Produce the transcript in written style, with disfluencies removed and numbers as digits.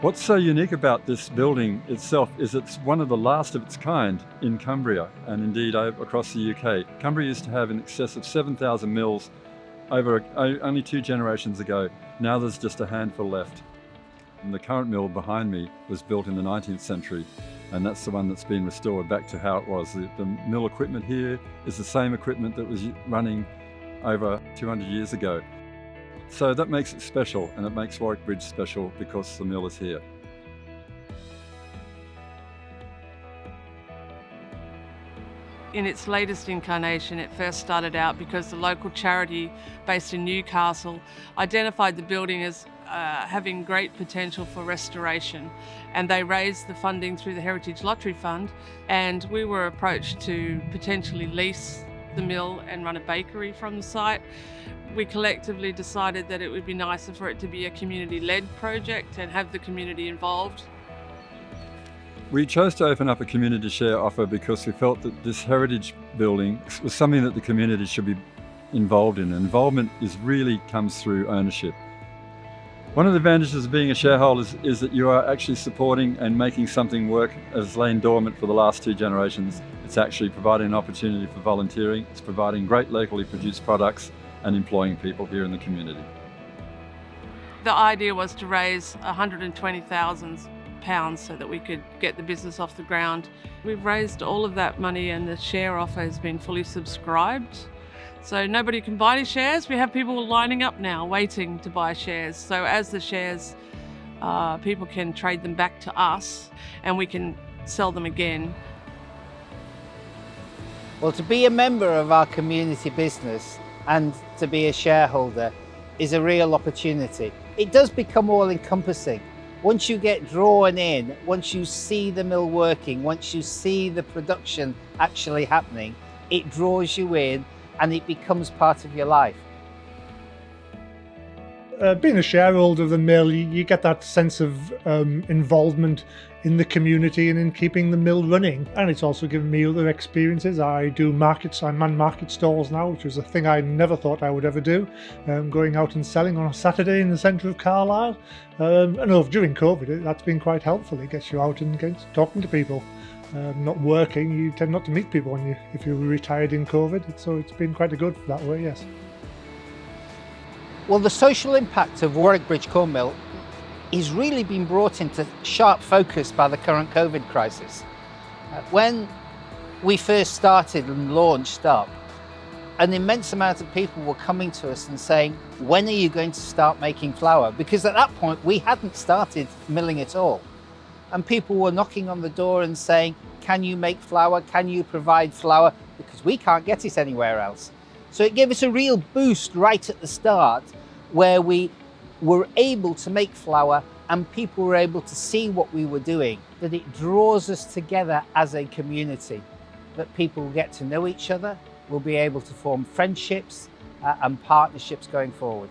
What's so unique about this building itself is it's one of the last of its kind in Cumbria and indeed across the UK. Cumbria used to have in excess of 7,000 mills only 2 generations ago. Now there's just a handful left. And the current mill behind me was built in the 19th century, and that's the one that's been restored back to how it was. The mill equipment here is the same equipment that was running over 200 years ago. So that makes it special, and it makes Warwick Bridge special because the mill is here. In its latest incarnation, it first started out because the local charity based in Newcastle identified the building as having great potential for restoration, and they raised the funding through the Heritage Lottery Fund, and we were approached to potentially lease the mill and run a bakery from the site. We collectively decided that it would be nicer for it to be a community-led project and have the community involved. We chose to open up a community share offer because we felt that this heritage building was something that the community should be involved in. Involvement really comes through ownership. One of the advantages of being a shareholder is that you are actually supporting and making something work as lain dormant for the last 2 generations. It's actually providing an opportunity for volunteering, it's providing great locally produced products and employing people here in the community. The idea was to raise £120,000 so that we could get the business off the ground. We've raised all of that money and the share offer has been fully subscribed. So nobody can buy any shares. We have people lining up now waiting to buy shares. So as the shares, people can trade them back to us and we can sell them again. Well, to be a member of our community business and to be a shareholder is a real opportunity. It does become all-encompassing. Once you get drawn in, once you see the mill working, once you see the production actually happening, it draws you in and it becomes part of your life. Being a shareholder of the mill, you get that sense of involvement in the community and in keeping the mill running. And it's also given me other experiences. I do markets, I man market stalls now, which was a thing I never thought I would ever do. Going out and selling on a Saturday in the centre of Carlisle. And during COVID, that's been quite helpful. It gets you out and gets talking to people. Not working, you tend not to meet people if you're retired in COVID. So it's been quite a good that way, yes. Well, the social impact of Warwick Bridge Corn Mill is really been brought into sharp focus by the current COVID crisis. When we first started and launched up, an immense amount of people were coming to us and saying, when are you going to start making flour? Because at that point, we hadn't started milling at all. And people were knocking on the door and saying, can you make flour? Can you provide flour? Because we can't get it anywhere else. So it gave us a real boost right at the start where we were able to make flour and people were able to see what we were doing, that it draws us together as a community, that people will get to know each other, we'll be able to form friendships and partnerships going forward.